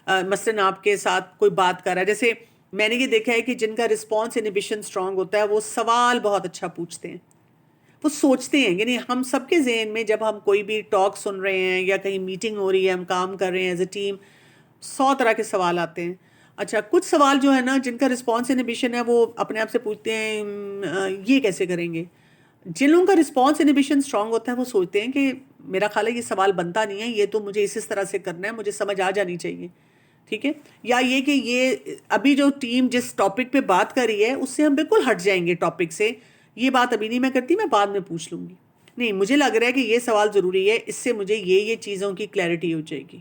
مثلاً آپ کے ساتھ کوئی بات کر رہا ہے، جیسے میں نے یہ دیکھا ہے کہ جن کا رسپانس انہیبیشن اسٹرانگ ہوتا ہے وہ سوال بہت اچھا پوچھتے ہیں، وہ سوچتے ہیں. یعنی ہم سب کے ذہن میں جب ہم کوئی بھی ٹاک سن رہے ہیں یا کہیں میٹنگ ہو رہی ہے، ہم کام کر رہے ہیں ایز اے ٹیم، 100 طرح کے سوال آتے ہیں. اچھا کچھ سوال جو ہے نا جن کا رسپانس انہیبیشن ہے وہ اپنے آپ سے پوچھتے ہیں یہ کیسے کریں گے. جن لوگوں کا رسپانس انہیبیشن اسٹرانگ ہوتا ہے وہ سوچتے ہیں کہ میرا خیال ہے یہ سوال بنتا نہیں ہے، یہ تو مجھے اس طرح سے کرنا ہے، مجھے سمجھ آ جانی چاہیے. ٹھیک ہے، یا یہ کہ یہ ابھی جو ٹیم جس ٹاپک پہ بات کر رہی ہے اس سے ہم بالکل ہٹ جائیں گے ٹاپک سے، یہ بات ابھی نہیں میں کرتی، میں بعد میں پوچھ لوں گی. نہیں، مجھے لگ رہا ہے کہ یہ سوال ضروری ہے، اس سے مجھے یہ چیزوں کی کلیئرٹی ہو جائے گی.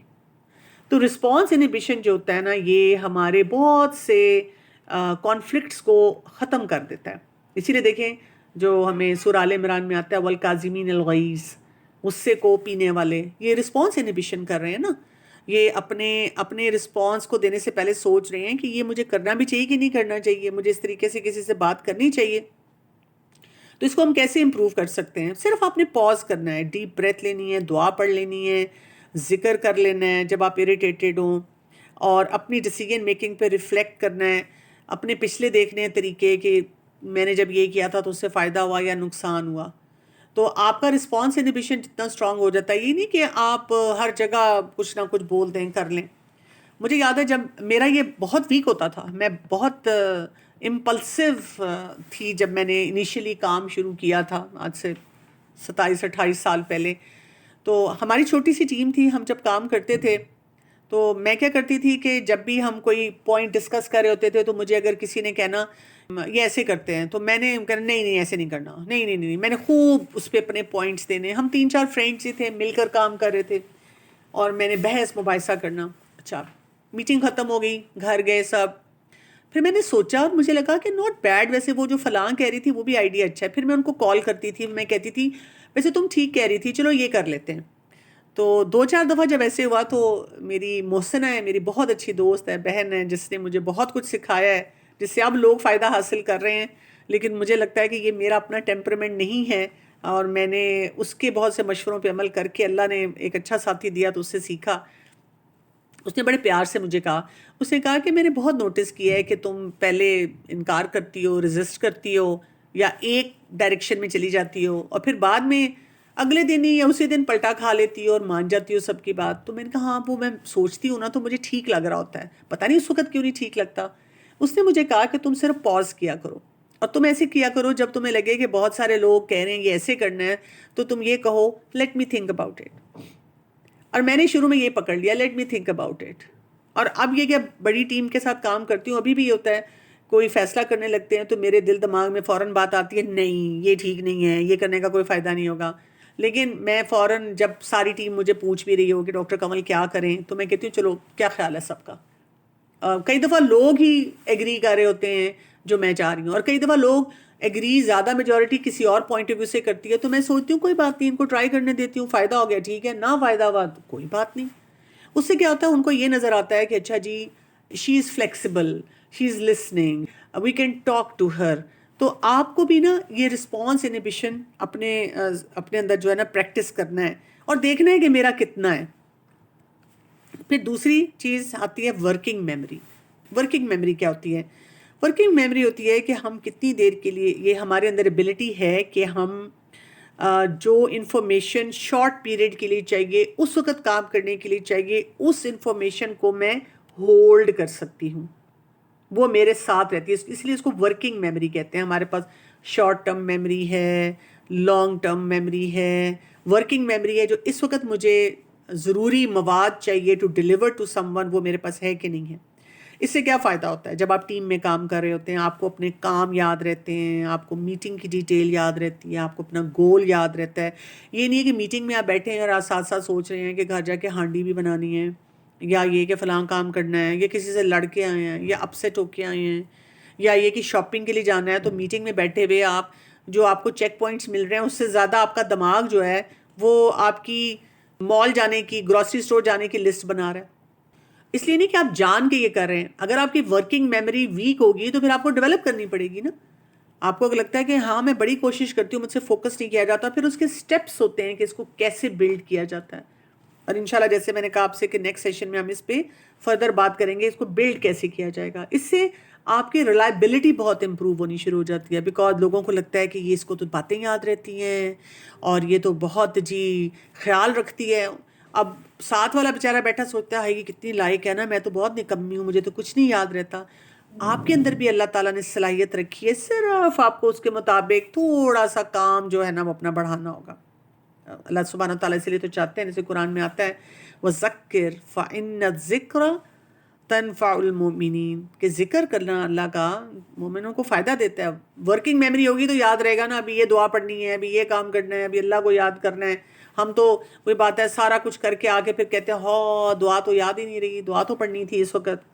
تو رسپانس انہیبیشن جو ہوتا ہے نا یہ ہمارے بہت سے کانفلکٹس کو ختم کر دیتا ہے. اسی لیے دیکھیں جو ہمیں سورہ آل عمران میں آتا ہے والکاظمین الغیظ، غصے کو پینے والے، یہ رسپانس انہیبیشن کر رہے ہیں نا. یہ اپنے رسپانس کو دینے سے پہلے سوچ رہے ہیں کہ یہ مجھے کرنا بھی چاہیے کہ نہیں کرنا چاہیے، مجھے اس طریقے سے کسی سے بات کرنی چاہیے. تو اس کو ہم کیسے امپروو کر سکتے ہیں؟ صرف آپ نے پاز کرنا ہے، ڈیپ بریتھ لینی ہے، دعا پڑھ لینی ہے، ذکر کر لینا ہے جب آپ اریٹیٹڈ ہوں، اور اپنی ڈیسیجن میکنگ پہ ریفلیکٹ کرنا ہے، اپنے پچھلے دیکھنے ہیں طریقے کہ میں نے جب یہ کیا تھا تو اس سے فائدہ ہوا یا نقصان ہوا. تو آپ کا رسپانس انہیبیشن جتنا اسٹرانگ ہو جاتا ہے، یہ نہیں کہ آپ ہر جگہ کچھ نہ کچھ بول دیں کر لیں. مجھے یاد ہے جب میرا یہ بہت ویک ہوتا تھا، میں بہت امپلسو تھی جب میں نے انیشلی کام شروع کیا تھا آج سے 27-28 سال پہلے. تو ہماری چھوٹی سی ٹیم تھی، ہم جب کام کرتے تھے تو میں کیا کرتی تھی کہ جب بھی ہم کوئی پوائنٹ ڈسکس کر رہے ہوتے تھے تو مجھے اگر کسی نے کہنا یہ ایسے کرتے ہیں تو میں نے کہنا نہیں ایسے نہیں کرنا، نہیں، میں نے خوب اس پہ اپنے پوائنٹس دینے. ہم 3-4 فرینڈس ہی تھے، مل کر کام کر رہے تھے، اور میں نے بحث مباحثہ کرنا. اچھا میٹنگ ختم ہو گئی، گھر گئے سب. پھر میں نے سوچا اور مجھے لگا کہ ناٹ بیڈ، ویسے وہ جو فلاں کہہ رہی تھی وہ بھی آئیڈیا اچھا ہے. پھر میں ان کو کال کرتی تھی، میں کہتی تھی ویسے تم ٹھیک کہہ رہی تھی، چلو یہ کر لیتے ہیں. تو 2-4 دفعہ جب ایسے ہوا تو میری محسنہ ہے، میری بہت اچھی دوست ہے، بہن ہے، جس نے مجھے بہت کچھ سکھایا ہے، جس سے اب لوگ فائدہ حاصل کر رہے ہیں. لیکن مجھے لگتا ہے کہ یہ میرا اپنا ٹیمپرمنٹ نہیں ہے، اور میں نے اس کے بہت سے مشوروں پہ عمل کر کے اللہ نے ایک اچھا ساتھی دیا تو اس سے سیکھا. اس نے بڑے پیار سے مجھے کہا، اس نے کہا کہ میں نے بہت نوٹس کیا ہے کہ تم پہلے انکار کرتی ہو، ریزسٹ کرتی ہو، یا ایک ڈائریکشن میں چلی جاتی ہو، اور پھر بعد میں اگلے دن ہی یا اسی دن پلٹا کھا لیتی ہو اور مان جاتی ہو سب کی بات. تو میں نے کہا ہاں وہ میں سوچتی ہوں نا تو مجھے ٹھیک لگ رہا ہوتا ہے، پتہ نہیں اس وقت کیوں نہیں ٹھیک لگتا. اس نے مجھے کہا کہ تم صرف پاز کیا کرو، اور تم ایسے کیا کرو جب تمہیں لگے کہ بہت سارے لوگ کہہ رہے ہیں یہ ایسے کرنا ہے تو تم یہ کہو let me think about it. اور میں نے شروع میں یہ پکڑ لیا let me think about it. اور اب یہ کہ بڑی ٹیم کے ساتھ کام کرتی ہوں ابھی بھی یہ ہوتا ہے، کوئی فیصلہ کرنے لگتے ہیں تو میرے دل دماغ میں فوراً بات آتی ہے نہیں یہ ٹھیک نہیں ہے، یہ کرنے کا کوئی فائدہ نہیں ہوگا. لیکن میں فوراً جب ساری ٹیم مجھے پوچھ بھی رہی ہو کہ ڈاکٹر کمل کیا کریں تو میں کہتی ہوں چلو کیا خیال ہے سب کا. کئی دفعہ لوگ ہی ایگری کر رہے ہوتے ہیں جو میں چاہ رہی ہوں، اور کئی دفعہ لوگ ایگری زیادہ میجورٹی کسی اور پوائنٹ آف ویو سے کرتی ہے تو میں سوچتی ہوں کوئی بات نہیں، ان کو ٹرائی کرنے دیتی ہوں، فائدہ ہو گیا ٹھیک ہے، نہ فائدہ ہوا تو کوئی بات نہیں. اس سے کیا ہوتا ہے ان کو یہ نظر آتا ہے کہ اچھا جی she is flexible, she is listening, we can talk to her. تو آپ کو بھی نا یہ رسپانس انہیبیشن اپنے اندر جو ہے نا پریکٹس کرنا ہے اور دیکھنا ہے کہ میرا کتنا ہے. پھر دوسری چیز آتی ہے ورکنگ میموری. ورکنگ میموری کیا ہوتی ہے؟ ورکنگ میموری ہوتی ہے کہ ہم کتنی دیر کے لیے، یہ ہمارے اندر ایبلٹی ہے کہ ہم جو انفارمیشن شارٹ پیریڈ کے لیے چاہیے، اس وقت کام کرنے کے لیے چاہیے، اس انفارمیشن کو میں ہولڈ کر سکتی ہوں، وہ میرے ساتھ رہتی ہے. اس لیے اس کو ورکنگ میموری کہتے ہیں. ہمارے پاس شارٹ ٹرم میموری ہے، لانگ ٹرم میموری ہے. ورکنگ میموری ہے جو اس وقت مجھے ضروری مواد چاہیے to deliver to someone, وہ میرے پاس ہے کہ نہیں ہے. اس سے کیا فائدہ ہوتا ہے؟ جب آپ ٹیم میں کام کر رہے ہوتے ہیں آپ کو اپنے کام یاد رہتے ہیں، آپ کو میٹنگ کی ڈیٹیل یاد رہتی ہے، آپ کو اپنا گول یاد رہتا ہے. یہ نہیں ہے کہ میٹنگ میں آپ بیٹھے ہیں اور آپ ساتھ ساتھ سوچ رہے ہیں کہ گھر جا کے ہانڈی بھی بنانی ہے، یا یہ کہ فلاں کام کرنا ہے، یا کسی سے لڑ کے آئے ہیں، یا اپسیٹ ہو کے آئے ہیں، یا یہ کہ شاپنگ کے لیے جانا ہے. تو میٹنگ میں بیٹھے ہوئے آپ جو آپ کو چیک پوائنٹس مل رہے ہیں اس سے زیادہ آپ کا دماغ جو ہے وہ آپ کی مال جانے کی، گروسری اسٹور جانے کی لسٹ بنا رہا ہے. اس لیے نہیں کہ آپ جان کے یہ کر رہے ہیں. اگر آپ کی ورکنگ میموری ویک ہوگی تو پھر آپ کو ڈیولپ کرنی پڑے گی نا. آپ کو اگر لگتا ہے کہ ہاں میں بڑی کوشش کرتی ہوں مجھ سے فوکس نہیں کیا جاتا، پھر اس کے سٹیپس ہوتے ہیں کہ اس کو کیسے بلڈ کیا جاتا ہے. اور انشاءاللہ جیسے میں نے کہا آپ سے کہ نیکسٹ سیشن میں ہم اس پہ فردر بات کریں گے، اس کو بلڈ کیسے کیا جائے گا. اس سے آپ کی ریلائبلٹی بہت امپروو ہونی شروع ہو جاتی ہے، بیکاز لوگوں کو لگتا ہے کہ یہ اس کو تو باتیں یاد رہتی ہیں اور یہ تو بہت جی خیال رکھتی ہے. اب ساتھ والا بیچارہ بیٹھا سوچتا ہے یہ کتنی لائق ہے نا، میں تو بہت نکمی ہوں، مجھے تو کچھ نہیں یاد رہتا. آپ کے اندر بھی اللہ تعالیٰ نے صلاحیت رکھی ہے، صرف آپ کو اس کے مطابق تھوڑا سا کام جو ہے نا وہ اپنا بڑھانا ہوگا. اللہ سبحانہ تعالیٰ اس لیے تو چاہتے ہیں، جیسے قرآن میں آتا ہے وَذَكِّرْ فَإِنَّ الذِّكْرَ تنفع المؤمنین، کہ ذکر کرنا اللہ کا مومنوں کو فائدہ دیتا ہے. ورکنگ میموری ہوگی تو یاد رہے گا نا، ابھی یہ دعا پڑھنی ہے، ابھی یہ کام کرنا ہے، ابھی اللہ کو یاد کرنا ہے. ہم تو وہی بات ہے سارا کچھ کر کے آگے پھر کہتے ہیں ہاں دعا تو یاد ہی نہیں رہی، دعا تو پڑھنی تھی اس وقت.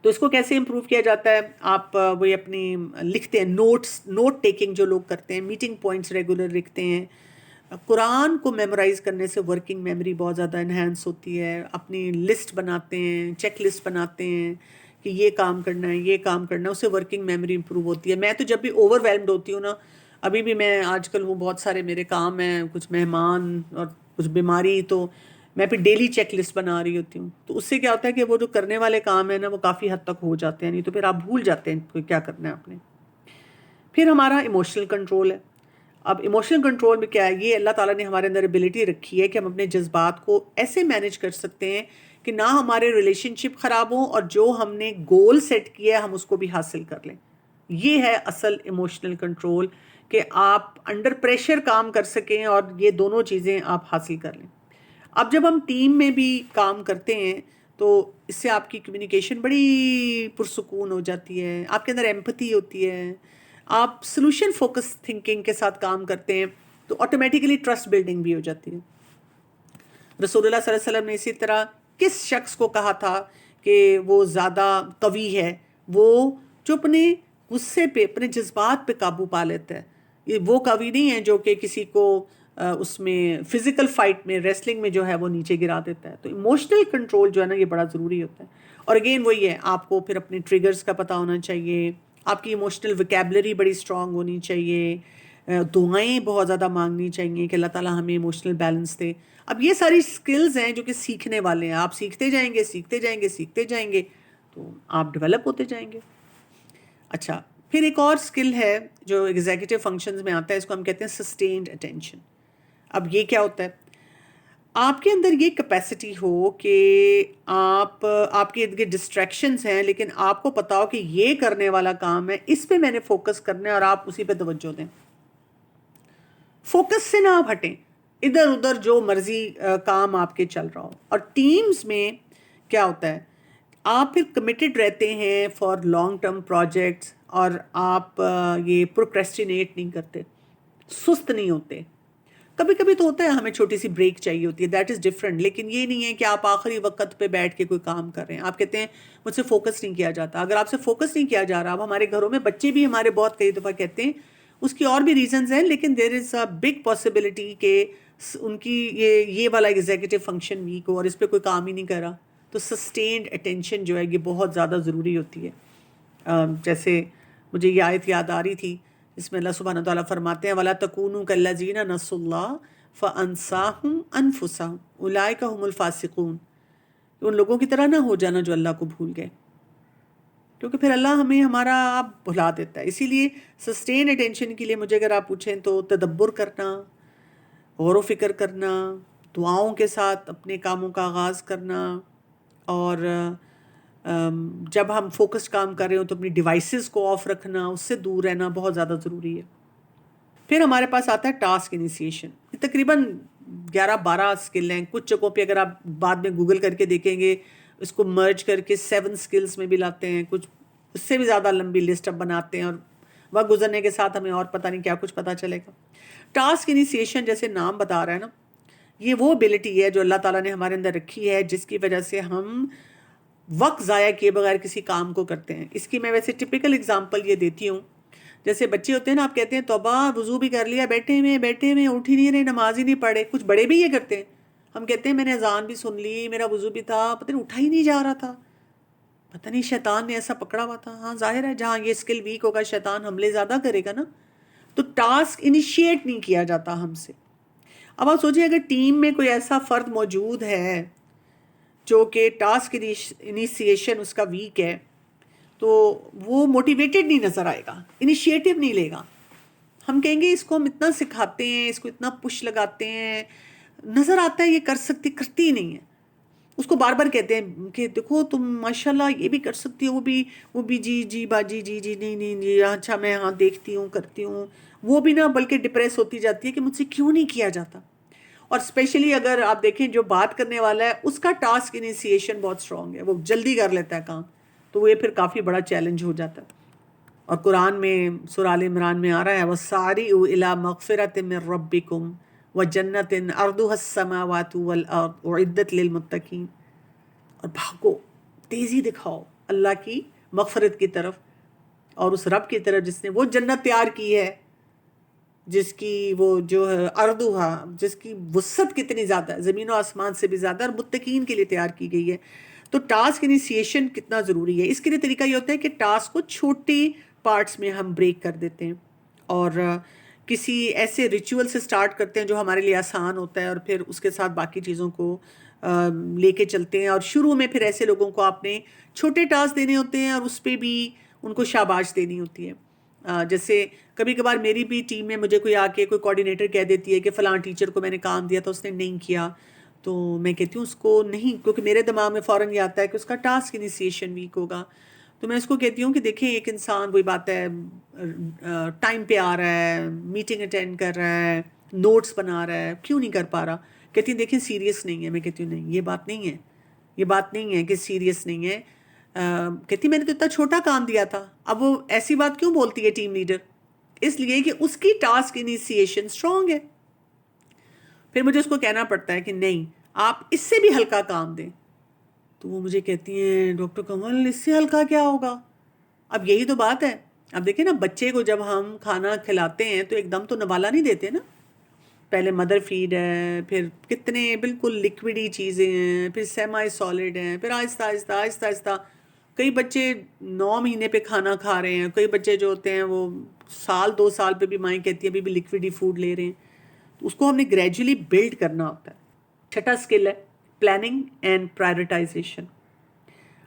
تو اس کو کیسے امپروو کیا جاتا ہے؟ آپ وہی اپنی لکھتے ہیں، نوٹ ٹیکنگ جو لوگ کرتے ہیں، میٹنگ پوائنٹس ریگولر لکھتے ہیں. قرآن کو میمورائز کرنے سے ورکنگ میموری بہت زیادہ انہینس ہوتی ہے. اپنی لسٹ بناتے ہیں، چیک لسٹ بناتے ہیں کہ یہ کام کرنا ہے، یہ کام کرنا ہے، اس سے ورکنگ میموری امپروو ہوتی ہے. میں تو جب بھی اوور ویلمڈ ہوتی ہوں نا، ابھی بھی میں آج کل ہوں، بہت سارے میرے کام ہیں، کچھ مہمان اور کچھ بیماری، تو میں پھر ڈیلی چیک لسٹ بنا رہی ہوتی ہوں. تو اس سے کیا ہوتا ہے کہ وہ جو کرنے والے کام ہیں نا وہ کافی حد تک ہو جاتے ہیں، نہیں تو پھر آپ بھول جاتے ہیں کہ کیا کرنا ہے آپ نے. پھر ہمارا ایموشنل کنٹرول ہے. اب ایموشنل کنٹرول میں کیا ہے؟ یہ اللہ تعالیٰ نے ہمارے اندر ایبلٹی رکھی ہے کہ ہم اپنے جذبات کو ایسے مینیج کر سکتے ہیں کہ نہ ہمارے ریلیشن شپ خراب ہوں اور جو ہم نے گول سیٹ کیا ہے ہم اس کو بھی حاصل کر لیں. یہ ہے اصل ایموشنل کنٹرول، کہ آپ انڈر پریشر کام کر سکیں اور یہ دونوں چیزیں آپ حاصل کر لیں. اب جب ہم ٹیم میں بھی کام کرتے ہیں تو اس سے آپ کی کمیونیکیشن بڑی پرسکون ہو جاتی ہے، آپ کے اندر ایمپتھی ہوتی ہے، آپ سلوشن فوکس تھنکنگ کے ساتھ کام کرتے ہیں تو آٹومیٹیکلی ٹرسٹ بلڈنگ بھی ہو جاتی ہے. رسول اللہ صلی اللہ علیہ وسلم نے اسی طرح کس شخص کو کہا تھا کہ وہ زیادہ قوی ہے؟ وہ جو اپنے غصے پہ، اپنے جذبات پہ قابو پا لیتا ہے. یہ وہ قوی نہیں ہے جو کہ کسی کو اس میں فزیکل فائٹ میں، ریسلنگ میں جو ہے وہ نیچے گرا دیتا ہے. تو ایموشنل کنٹرول جو ہے نا یہ بڑا ضروری ہوتا ہے. اور اگین وہی ہے، آپ کو پھر اپنے ٹریگرز کا پتہ ہونا چاہیے، آپ کی ایموشنل ویکیبلری بڑی اسٹرانگ ہونی چاہیے، دعائیں بہت زیادہ مانگنی چاہیے کہ اللہ تعالیٰ ہمیں ایموشنل بیلنس دے. اب یہ ساری سکلز ہیں جو کہ سیکھنے والے ہیں، آپ سیکھتے جائیں گے، سیکھتے جائیں گے، سیکھتے جائیں گے تو آپ ڈیولپ ہوتے جائیں گے. اچھا، پھر ایک اور سکل ہے جو ایگزیکٹو فنکشنز میں آتا ہے، اس کو ہم کہتے ہیں سسٹینڈ اٹینشن. اب یہ کیا ہوتا ہے؟ آپ کے اندر یہ کیپیسٹی ہو کہ آپ کے ارد گرد ڈسٹریکشنز ہیں لیکن آپ کو پتا ہو کہ یہ کرنے والا کام ہے، اس پہ میں نے فوکس کرنا ہے اور آپ اسی پہ توجہ دیں. فوکس سے نہ آپ ہٹیں، ادھر ادھر جو مرضی کام آپ کے چل رہا ہو. اور ٹیمز میں کیا ہوتا ہے؟ آپ پھر کمیٹڈ رہتے ہیں فار لانگ ٹرم پروجیکٹس، اور آپ یہ پروکریسٹینیٹ نہیں کرتے، سست نہیں ہوتے. کبھی کبھی تو ہوتا ہے ہمیں چھوٹی سی بریک چاہیے ہوتی ہے، دیٹ از ڈفرینٹ. لیکن یہ نہیں ہے کہ آپ آخری وقت پہ بیٹھ کے کوئی کام کر رہے ہیں. آپ کہتے ہیں مجھ سے فوکس نہیں کیا جاتا. اگر آپ سے فوکس نہیں کیا جا رہا، اب ہمارے گھروں میں بچے بھی ہمارے بہت کئی دفعہ کہتے ہیں، اس کی اور بھی ریزنز ہیں، لیکن دیر از اے بگ پاسبلٹی کہ ان کی یہ والا ایگزیکٹو فنکشن ویک ہو اور اس پہ کوئی کام ہی نہیں کر رہا. تو سسٹینڈ اٹینشن جو ہے یہ بہت زیادہ ضروری ہوتی ہے. جیسے مجھے یہ آیت یاد آ رہی تھی جس میں اللہ سبحانہ تعالیٰ فرماتے ہیں وَلَا تَكُونُوا كَالَّذِينَ نَسُوا اللَّهَ فَأَنسَاهُمْ أَنفُسَهُمْ أُولَٰئِكَ هُمُ الْفَاسِقُونَ. ان لوگوں کی طرح نہ ہو جانا جو اللہ کو بھول گئے، کیونکہ پھر اللہ ہمیں ہمارا آپ بھلا دیتا ہے. اسی لیے سسٹین اٹینشن کے لیے مجھے اگر آپ پوچھیں تو تدبر کرنا، غور و فکر کرنا، دعاؤں کے ساتھ اپنے کاموں کا آغاز کرنا، اور جب ہم فوکسڈ کام کر رہے ہوں تو اپنی ڈیوائسز کو آف رکھنا، اس سے دور رہنا بہت زیادہ ضروری ہے. پھر ہمارے پاس آتا ہے ٹاسک انیشیشن. یہ تقریباً 11-12 اسکل ہیں. کچھ جگہوں پہ اگر آپ بعد میں گوگل کر کے دیکھیں گے اس کو مرج کر کے 7 اسکلس میں بھی لاتے ہیں. کچھ اس سے بھی زیادہ لمبی لسٹ اب بناتے ہیں، اور وقت گزرنے کے ساتھ ہمیں اور پتہ نہیں کیا کچھ پتہ چلے گا. ٹاسک انیشیشن جیسے نام بتا رہا ہے نا، یہ وہ ایبلٹی ہے جو اللہ تعالیٰ نے ہمارے اندر رکھی ہے جس کی وجہ سے ہم وقت ضائع کیے بغیر کسی کام کو کرتے ہیں. اس کی میں ویسے ٹپیکل اگزامپل یہ دیتی ہوں، جیسے بچے ہوتے ہیں نا، آپ کہتے ہیں توبہ وضو بھی کر لیا، بیٹھے میں اٹھ ہی نہیں رہے، نماز ہی نہیں پڑھے. کچھ بڑے بھی یہ کرتے ہیں. ہم کہتے ہیں میں نے اذان بھی سن لی، میرا وضو بھی تھا، پتہ نہیں اٹھا ہی نہیں جا رہا تھا، پتہ نہیں شیطان نے ایسا پکڑا ہوا تھا. ہاں ظاہر ہے جہاں یہ اسکل ویک ہوگا شیطان حملے زیادہ کرے گا نا. تو ٹاسک انیشیٹ نہیں کیا جاتا ہم سے. اب آپ سوچیں اگر ٹیم میں کوئی ایسا فرد موجود ہے جو کہ ٹاسک انیشیشن اس کا ویک ہے تو وہ موٹیویٹڈ نہیں نظر آئے گا، انیشیٹو نہیں لے گا. ہم کہیں گے اس کو ہم اتنا سکھاتے ہیں، اس کو اتنا پش لگاتے ہیں، نظر آتا ہے یہ کر سکتی، کرتی ہی نہیں ہے. اس کو بار بار کہتے ہیں کہ دیکھو تم ماشاءاللہ یہ بھی کر سکتی ہو، وہ بھی جی جی باجی جی جی نہیں نہیں جی اچھا میں ہاں دیکھتی ہوں کرتی ہوں. وہ بھی نہ بلکہ ڈپریس ہوتی جاتی ہے کہ مجھ سے کیوں نہیں کیا جاتا. اور اسپیشلی اگر آپ دیکھیں جو بات کرنے والا ہے اس کا ٹاسک انیشیشن بہت اسٹرانگ ہے، وہ جلدی کر لیتا ہے کام، تو وہ یہ پھر کافی بڑا چیلنج ہو جاتا ہے. اور قرآن میں سورہ آل عمران میں آ رہا ہے وَسَارِعُوا إِلَىٰ مَغْفِرَةٍ مِّن رَّبِّكُمْ وَجَنَّةٍ عَرْضُهَا السَّمَاوَاتُ وَالْأَرْضُ أُعِدَّتْ لِلْمُتَّقِينَ. اور بھاگو، تیزی دکھاؤ اللہ کی مغفرت کی طرف اور اس رب کی طرف جس نے وہ جنت تیار کی ہے، جس کی وہ جو ہے اردوہا، جس کی وسعت کتنی زیادہ ہے، زمین و آسمان سے بھی زیادہ، اور متقین کے لیے تیار کی گئی ہے. تو ٹاسک انیشیشن کتنا ضروری ہے. اس کے لیے طریقہ یہ ہوتا ہے کہ ٹاسک کو چھوٹی پارٹس میں ہم بریک کر دیتے ہیں اور کسی ایسے ریچول سے سٹارٹ کرتے ہیں جو ہمارے لیے آسان ہوتا ہے، اور پھر اس کے ساتھ باقی چیزوں کو لے کے چلتے ہیں. اور شروع میں پھر ایسے لوگوں کو آپ نے چھوٹے ٹاسک دینے ہوتے ہیں اور اس پہ بھی ان کو شاباش دینی ہوتی ہے. جیسے کبھی کبھار میری بھی ٹیم میں مجھے کوئی آ کے کوئی کوآرڈینیٹر کہہ دیتی ہے کہ فلاں ٹیچر کو میں نے کام دیا تھا اس نے نہیں کیا، تو میں کہتی ہوں اس کو نہیں، کیونکہ میرے دماغ میں فوراً یہ آتا ہے کہ اس کا ٹاسک انیشیشن ویک ہوگا. تو میں اس کو کہتی ہوں کہ دیکھیں ایک انسان وہی بات ہے ٹائم پہ آ رہا ہے، میٹنگ اٹینڈ کر رہا ہے، نوٹس بنا رہا ہے، کیوں نہیں کر پا رہا؟ کہتی ہیں دیکھیں سیریس نہیں ہے. میں کہتی ہوں نہیں، یہ بات نہیں ہے، یہ بات نہیں ہے کہ سیریس نہیں ہے. کہتی میں نے تو اتنا چھوٹا کام دیا تھا. اب وہ ایسی بات کیوں بولتی ہے ٹیم لیڈر؟ اس لیے کہ اس کی ٹاسک انیشیشن اسٹرانگ ہے. پھر مجھے اس کو کہنا پڑتا ہے کہ نہیں آپ اس سے بھی ہلکا کام دیں. تو وہ مجھے کہتی ہیں ڈاکٹر کمل اس سے ہلکا کیا ہوگا؟ اب یہی تو بات ہے. اب دیکھیں نا بچے کو جب ہم کھانا کھلاتے ہیں تو ایک دم تو نوالا نہیں دیتے نا، پہلے مدر فیڈ ہے، پھر کتنے بالکل لکوڈی چیزیں ہیں، پھر سیمائی سالڈ ہیں، پھر آہستہ آہستہ آہستہ آہستہ کئی بچے 9 مہینے پہ کھانا کھا رہے ہیں، کئی بچے جو ہوتے ہیں وہ سال 2 سال پہ بھی مائیں کہتی ہیں ابھی بھی لکوڈی فوڈ لے رہے ہیں. تو اس کو ہم نے گریجولی بلڈ کرنا ہوتا ہے. چھٹا اسکل ہے پلاننگ اینڈ پرائرٹائزیشن.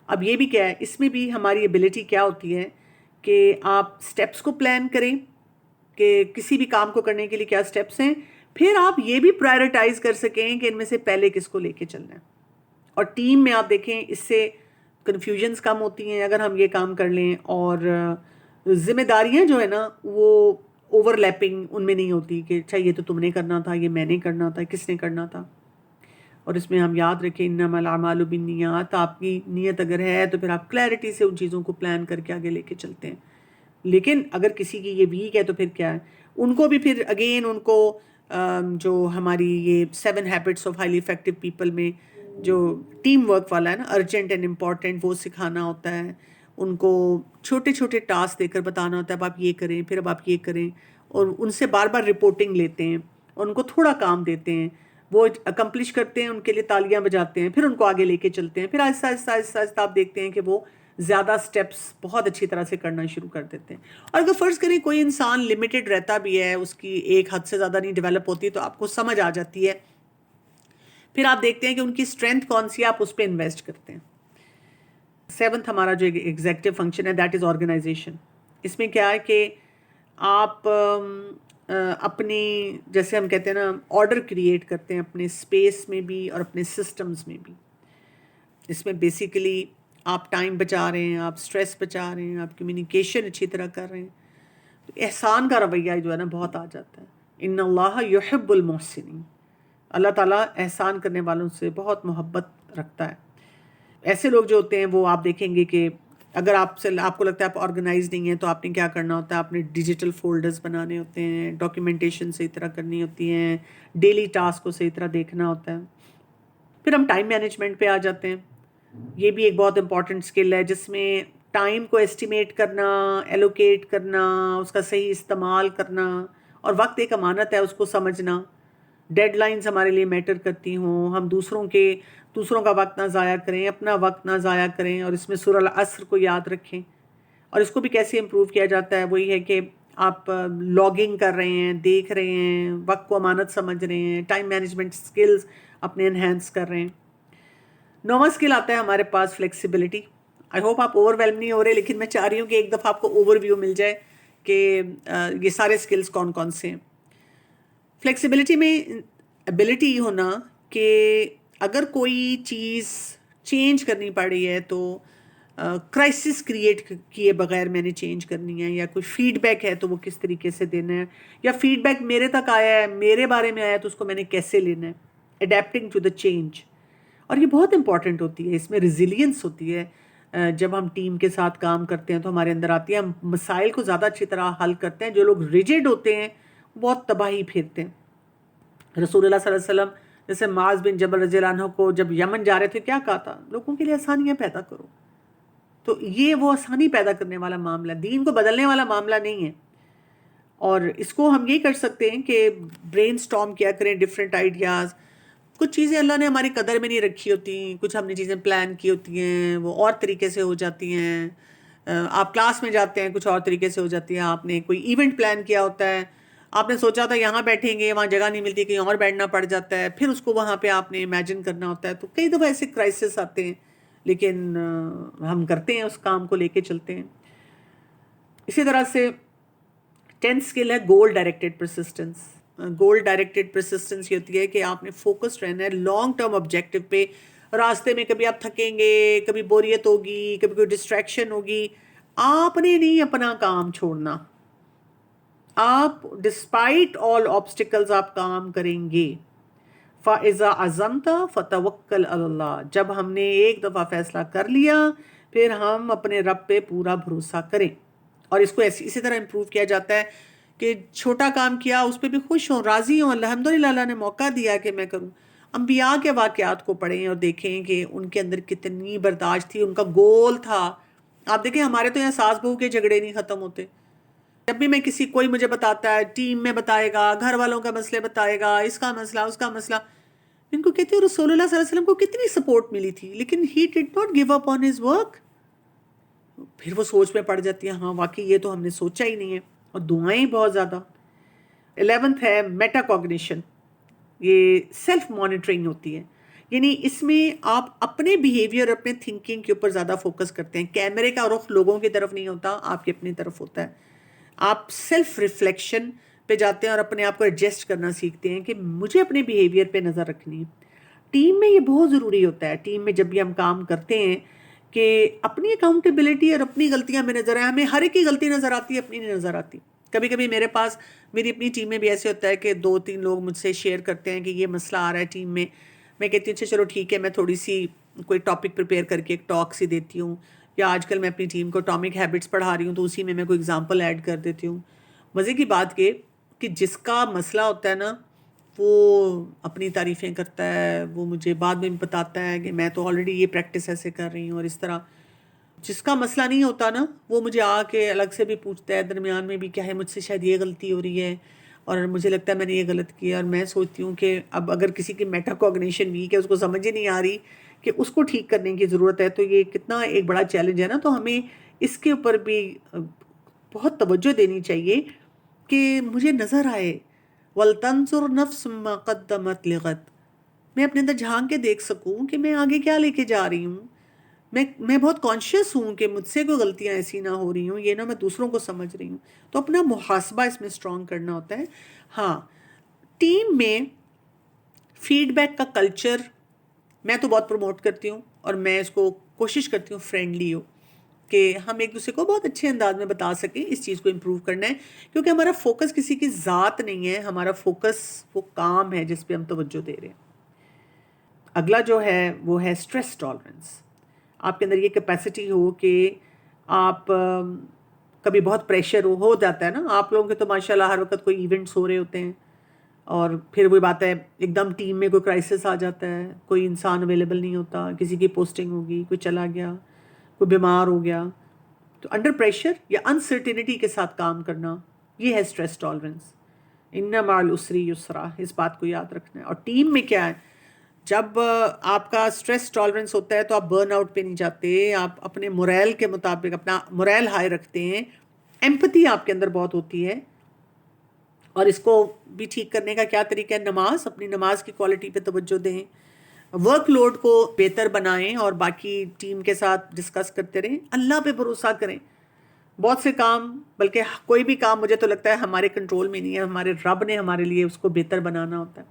اب یہ بھی کیا ہے، اس میں بھی ہماری ایبلٹی کیا ہوتی ہے کہ آپ سٹیپس کو پلان کریں کہ کسی بھی کام کو کرنے کے لیے کیا سٹیپس ہیں، پھر آپ یہ بھی پرائرٹائز کر سکیں کہ ان میں سے پہلے کس کو لے کے چلنا ہے. اور ٹیم میں آپ دیکھیں اس سے کنفیوژنس کم ہوتی ہیں اگر ہم یہ کام کر لیں، اور ذمہ داریاں جو ہے نا وہ اوور لیپنگ ان میں نہیں ہوتی کہ اچھا یہ تو تم نے کرنا تھا، یہ میں نے کرنا تھا، کس نے کرنا تھا. اور اس میں ہم یاد رکھیں انما الاعمال بالنیات، آپ کی نیت اگر ہے تو پھر آپ کلیئرٹی سے ان چیزوں کو پلان کر کے آگے لے کے چلتے ہیں. لیکن اگر کسی کی یہ ویک ہے تو پھر کیا ہے، ان کو بھی پھر اگین ان کو جو ہماری یہ 7 habits of highly effective people میں جو ٹیم ورک والا ہے نا، ارجنٹ اینڈ امپورٹنٹ، وہ سکھانا ہوتا ہے. ان کو چھوٹے چھوٹے ٹاسک دے کر بتانا ہوتا ہے اب آپ یہ کریں، پھر اب آپ یہ کریں، اور ان سے بار بار رپورٹنگ لیتے ہیں اور ان کو تھوڑا کام دیتے ہیں، وہ اکمپلش کرتے ہیں، ان کے لیے تالیاں بجاتے ہیں، پھر ان کو آگے لے کے چلتے ہیں. پھر آہستہ آہستہ آہستہ آہستہ آپ دیکھتے ہیں کہ وہ زیادہ سٹیپس بہت اچھی طرح سے کرنا شروع کر دیتے ہیں. اور اگر فرض کریں کوئی انسان لمیٹڈ رہتا بھی ہے، اس کی ایک حد سے زیادہ نہیں ڈیولپ ہوتی، تو آپ کو سمجھ آ جاتی ہے. پھر آپ دیکھتے ہیں کہ ان کی اسٹرینتھ کون سی ہے، آپ اس پہ انویسٹ کرتے ہیں. 7th ہمارا جو ایگزیکٹو فنکشن ہے دیٹ از آرگنائزیشن. اس میں کیا ہے کہ آپ اپنی جیسے ہم کہتے ہیں نا آرڈر کریٹ کرتے ہیں اپنے اسپیس میں بھی اور اپنے سسٹمز میں بھی. اس میں بیسیکلی آپ ٹائم بچا رہے ہیں، آپ سٹریس بچا رہے ہیں، آپ کمیونیکیشن اچھی طرح کر رہے ہیں. تو احسان کا رویہ جو ہے نا بہت آ جاتا ہے. ان اللہ یحب المحسنین، اللہ تعالیٰ احسان کرنے والوں سے بہت محبت رکھتا ہے. ایسے لوگ جو ہوتے ہیں وہ آپ دیکھیں گے کہ اگر آپ کو لگتا ہے آپ آرگنائز نہیں ہیں تو آپ نے کیا کرنا ہوتا ہے، آپ نے ڈیجیٹل فولڈرز بنانے ہوتے ہیں، ڈاکیومنٹیشن صحیح طرح کرنی ہوتی ہیں، ڈیلی ٹاسک کو صحیح طرح دیکھنا ہوتا ہے. پھر ہم ٹائم مینجمنٹ پہ آ جاتے ہیں. یہ بھی ایک بہت امپورٹنٹ اسکل ہے جس میں ٹائم کو ایسٹیمیٹ کرنا، ایلوکیٹ کرنا، اس کا صحیح استعمال کرنا، اور وقت ایک امانت ہے اس کو سمجھنا. ڈیڈ لائنز ہمارے لیے میٹر کرتی ہوں، ہم دوسروں کا وقت نہ ضائع کریں، اپنا وقت نہ ضائع کریں. اور اس میں سورہ العصر کو یاد رکھیں. اور اس کو بھی کیسے امپروو کیا جاتا ہے، وہی ہے کہ آپ لاگنگ کر رہے ہیں، دیکھ رہے ہیں، وقت کو امانت سمجھ رہے ہیں، ٹائم مینجمنٹ سکلز اپنے انہینس کر رہے ہیں۔ نواں اسکل آتا ہے ہمارے پاس فلیکسیبلٹی۔ آئی ہوپ آپ اوور ویلم نہیں ہو رہے، لیکن میں چاہ رہی ہوں کہ ایک دفعہ آپ کو اوور ویو مل جائے کہ یہ سارے اسکلز کون کون سے ہیں۔ فلیکسیبلٹی میں ابیلٹی ہونا کہ اگر کوئی چیز چینج کرنی پڑ رہی ہے تو کرائسس کریٹ کیے بغیر میں نے چینج کرنی ہے، یا کوئی فیڈ بیک ہے تو وہ کس طریقے سے دینا ہے، یا فیڈ بیک میرے تک آیا ہے، میرے بارے میں آیا تو اس کو میں نے کیسے لینا ہے، اڈیپٹنگ ٹو دا چینج۔ اور یہ بہت امپورٹنٹ ہوتی ہے، اس میں ریزیلینس ہوتی ہے۔ جب ہم ٹیم کے ساتھ کام کرتے ہیں تو ہمارے اندر آتی ہے، ہم مسائل کو زیادہ اچھی طرح حل کرتے ہیں۔ جو لوگ ریجڈ ہوتے ہیں بہت تباہی پھیرتے ہیں۔ رسول اللہ صلی اللہ علیہ وسلم جیسے معاذ بن جبل رضی اللہ عنہ کو جب یمن جا رہے تھے کیا کہا تھا؟ لوگوں کے لیے آسانیاں پیدا کرو۔ تو یہ وہ آسانی پیدا کرنے والا معاملہ، دین کو بدلنے والا معاملہ نہیں ہے۔ اور اس کو ہم یہ کر سکتے ہیں کہ برین سٹارم کیا کریں ڈفرینٹ آئیڈیاز۔ کچھ چیزیں اللہ نے ہماری قدر میں نہیں رکھی ہوتی، کچھ ہم نے چیزیں پلان کی ہوتی ہیں، وہ اور طریقے سے ہو جاتی ہیں۔ آپ کلاس میں جاتے ہیں کچھ اور طریقے سے ہو جاتی ہیں، آپ نے کوئی ایونٹ پلان کیا ہوتا ہے، آپ نے سوچا تھا یہاں بیٹھیں گے، وہاں جگہ نہیں ملتی، کہیں اور بیٹھنا پڑ جاتا ہے، پھر اس کو وہاں پہ آپ نے امیجن کرنا ہوتا ہے۔ تو کئی دفعہ ایسے کرائسس آتے ہیں، لیکن ہم کرتے ہیں، اس کام کو لے کے چلتے ہیں۔ اسی طرح سے 10th اسکل ہے goal directed persistence. Goal directed persistence یہ ہوتی ہے کہ آپ نے فوکسڈ رہنا ہے لانگ ٹرم آبجیکٹو پہ۔ راستے میں کبھی آپ تھکیں گے، کبھی بوریت ہوگی، کبھی کوئی ڈسٹریکشن ہوگی، آپ نے نہیں اپنا کام چھوڑنا۔ آپ ڈسپائٹ آل آبسٹیکلز آپ کام کریں گے۔ فَإِذَا عَزَمْتَ فَتَوَكَّلْ عَلَى اللَّهِ، جب ہم نے ایک دفعہ فیصلہ کر لیا پھر ہم اپنے رب پہ پورا بھروسہ کریں۔ اور اس کو اسی طرح امپروو کیا جاتا ہے کہ چھوٹا کام کیا اس پہ بھی خوش ہوں، راضی ہوں، الحمدللہ اللہ نے موقع دیا کہ میں کروں۔ انبیاء کے واقعات کو پڑھیں اور دیکھیں کہ ان کے اندر کتنی برداشت تھی، ان کا گول تھا۔ آپ دیکھیں ہمارے تو یہاں ساس بہو کے جھگڑے نہیں ختم ہوتے۔ جب بھی میں کوئی مجھے بتاتا ہے، ٹیم میں بتائے گا، گھر والوں کا مسئلے بتائے گا، اس کا مسئلہ، اس کا مسئلہ، ان کو کہتے ہیں رسول اللہ صلی اللہ علیہ وسلم کو کتنی سپورٹ ملی تھی، لیکن he did not give up on his work. پھر وہ سوچ میں پڑ جاتی ہے، ہاں واقعی یہ تو ہم نے سوچا ہی نہیں ہے۔ اور دعائیں بہت زیادہ۔ 11th ہے میٹا کوگنیشن، یہ سیلف مانیٹرنگ ہوتی ہے، یعنی اس میں آپ اپنے بیہیویئر، اپنے تھنکنگ کے اوپر زیادہ فوکس کرتے ہیں۔ کیمرے کا رخ لوگوں کی طرف نہیں ہوتا، آپ کی اپنی طرف ہوتا ہے۔ آپ سیلف ریفلیکشن پہ جاتے ہیں اور اپنے آپ کو ایڈجسٹ کرنا سیکھتے ہیں کہ مجھے اپنے بیہیویئر پہ نظر رکھنی ہے۔ ٹیم میں یہ بہت ضروری ہوتا ہے، ٹیم میں جب بھی ہم کام کرتے ہیں کہ اپنی اکاؤنٹیبلٹی اور اپنی غلطیاں میں نظر آئیں۔ ہمیں ہر ایک کی غلطی نظر آتی ہے، اپنی نہیں نظر آتی۔ کبھی کبھی میرے پاس میری اپنی ٹیم میں بھی ایسے ہوتا ہے کہ 2-3 لوگ مجھ سے شیئر کرتے ہیں کہ یہ مسئلہ آ رہا ہے ٹیم میں۔ میں کہتی ہوں اچھا چلو ٹھیک ہے، میں تھوڑی سی کوئی ٹاپک پریپیئر کر کے ایک ٹاک سی دیتی ہوں، یا آج کل میں اپنی ٹیم کو اٹامک ہیبٹس پڑھا رہی ہوں تو اسی میں کوئی ایگزامپل ایڈ کر دیتی ہوں۔ مزے کی بات یہ کہ جس کا مسئلہ ہوتا ہے نا وہ اپنی تعریفیں کرتا ہے، وہ مجھے بعد میں بتاتا ہے کہ میں تو آلریڈی یہ پریکٹس ایسے کر رہی ہوں، اور اس طرح۔ جس کا مسئلہ نہیں ہوتا نا وہ مجھے آ کے الگ سے بھی پوچھتا ہے، درمیان میں بھی کیا ہے، مجھ سے شاید یہ غلطی ہو رہی ہے اور مجھے لگتا ہے میں نے یہ غلط کیا، اور میں سوچتی ہوں کہ اب اگر کسی کی میٹا کوگنیشن ویک ہے، اس کو سمجھ ہی نہیں آ رہی کہ اس کو ٹھیک کرنے کی ضرورت ہے، تو یہ کتنا ایک بڑا چیلنج ہے نا۔ تو ہمیں اس کے اوپر بھی بہت توجہ دینی چاہیے کہ مجھے نظر آئے وَلْتَنْظُرْ نَفْسٌ مَّا قَدَّمَتْ لِغَدٍ، میں اپنے اندر جھانک کے دیکھ سکوں کہ میں آگے کیا لے کے جا رہی ہوں۔ میں بہت کانشیس ہوں کہ مجھ سے کوئی غلطیاں ایسی نہ ہو رہی ہوں، یہ نہ میں دوسروں کو سمجھ رہی ہوں۔ تو اپنا محاسبہ اس میں اسٹرانگ کرنا ہوتا ہے۔ ہاں، ٹیم میں فیڈ بیک کا کلچر میں تو بہت پروموٹ کرتی ہوں، اور میں اس کو کوشش کرتی ہوں فرینڈلی ہو، کہ ہم ایک دوسرے کو بہت اچھے انداز میں بتا سکیں اس چیز کو امپروو کرنا ہے، کیونکہ ہمارا فوکس کسی کی ذات نہیں ہے، ہمارا فوکس وہ کام ہے جس پہ ہم توجہ دے رہے ہیں۔ اگلا جو ہے وہ ہے اسٹریس ٹالرنس۔ آپ کے اندر یہ کیپیسٹی ہو کہ آپ کبھی بہت پریشر ہو جاتا ہے نا، آپ لوگوں کے تو ماشاءاللہ ہر وقت کوئی ایونٹس ہو رہے ہوتے ہیں، اور پھر وہی بات ہے ایک دم ٹیم میں کوئی کرائسس آ جاتا ہے، کوئی انسان اویلیبل نہیں ہوتا، کسی کی پوسٹنگ ہوگی، کوئی چلا گیا، کوئی بیمار ہو گیا، تو انڈر پریشر یا انسرٹینٹی کے ساتھ کام کرنا، یہ ہے اسٹریس ٹالرنس۔ ان مع العسر یسرا، اس بات کو یاد رکھنا ہے۔ اور ٹیم میں کیا ہے، جب آپ کا اسٹریس ٹالرنس ہوتا ہے تو آپ برن آؤٹ پہ نہیں جاتے، آپ اپنے موریل کے مطابق اپنا موریل ہائی رکھتے ہیں، ایمپتھی آپ کے اندر بہت ہوتی ہے. اور اس کو بھی ٹھیک کرنے کا کیا طریقہ ہے؟ نماز، اپنی نماز کی کوالٹی پہ توجہ دیں، ورک لوڈ کو بہتر بنائیں اور باقی ٹیم کے ساتھ ڈسکس کرتے رہیں، اللہ پہ بھروسہ کریں. بہت سے کام، بلکہ کوئی بھی کام مجھے تو لگتا ہے ہمارے کنٹرول میں نہیں ہے، ہمارے رب نے ہمارے لیے اس کو بہتر بنانا ہوتا ہے.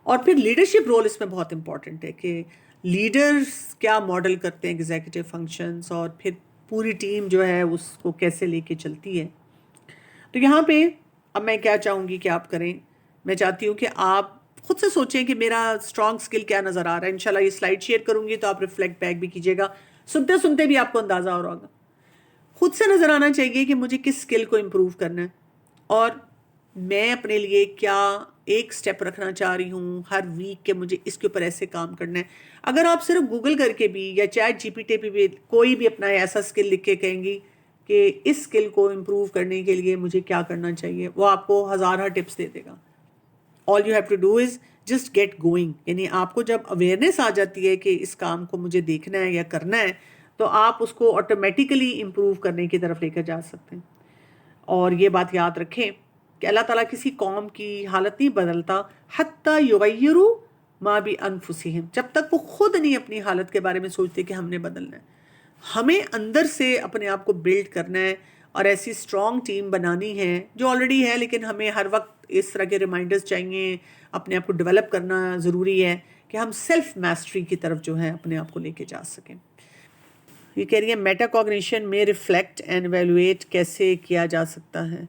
اور پھر لیڈرشپ رول اس میں بہت امپورٹنٹ ہے کہ لیڈرز کیا ماڈل کرتے ہیں ایگزیکٹو فنکشنز، اور پھر پوری ٹیم جو ہے اس کو کیسے لے کے چلتی ہے. تو یہاں پہ اب میں کیا چاہوں گی کہ آپ کریں، میں چاہتی ہوں کہ آپ خود سے سوچیں کہ میرا اسٹرانگ اسکل کیا نظر آ رہا ہے. انشاءاللہ یہ سلائڈ شیئر کروں گی تو آپ ریفلیکٹ بیک بھی کیجیے گا، سنتے سنتے بھی آپ کو اندازہ ہو رہا ہوگا. خود سے نظر آنا چاہیے کہ مجھے کس اسکل کو امپروو کرنا ہے، اور میں اپنے لیے کیا ایک سٹیپ رکھنا چاہ رہی ہوں ہر ویک کہ مجھے اس کے اوپر ایسے کام کرنا ہے. اگر آپ صرف گوگل کر کے بھی یا چیٹ جی پی ٹی پہ بھی کوئی بھی اپنا ایسا اسکل لکھ کے کہیں گی کہ اس اسکل کو امپروو کرنے کے لیے مجھے کیا کرنا چاہیے، وہ آپ کو ہزارہ ٹپس دے دے گا. All you have to do is just get going. یعنی آپ کو جب اویئرنیس آ جاتی ہے کہ اس کام کو مجھے دیکھنا ہے یا کرنا ہے، تو آپ اس کو آٹومیٹیکلی امپروو کرنے کی طرف لے کر جا سکتے ہیں. اور یہ بات یاد رکھیں کہ اللہ تعالیٰ کسی قوم کی حالت نہیں بدلتا حتیٰ یغیروا ما بانفسہم، جب تک وہ خود نہیں اپنی حالت کے بارے میں سوچتے کہ ہم نے بدلنا ہے. ہمیں اندر سے اپنے آپ کو بلڈ کرنا ہے اور ایسی اسٹرانگ ٹیم بنانی ہے جو آلریڈی ہے، لیکن ہمیں ہر وقت اس طرح کے ریمائنڈرز چاہیے، اپنے آپ کو ڈیولپ کرنا ضروری ہے کہ ہم سیلف میسٹری کی طرف جو ہے اپنے آپ کو لے کے جا سکیں. یہ کہہ رہی ہے میٹا کوگنیشن میں ریفلیکٹ اینڈ ایویلویٹ کیسے کیا جا سکتا ہے؟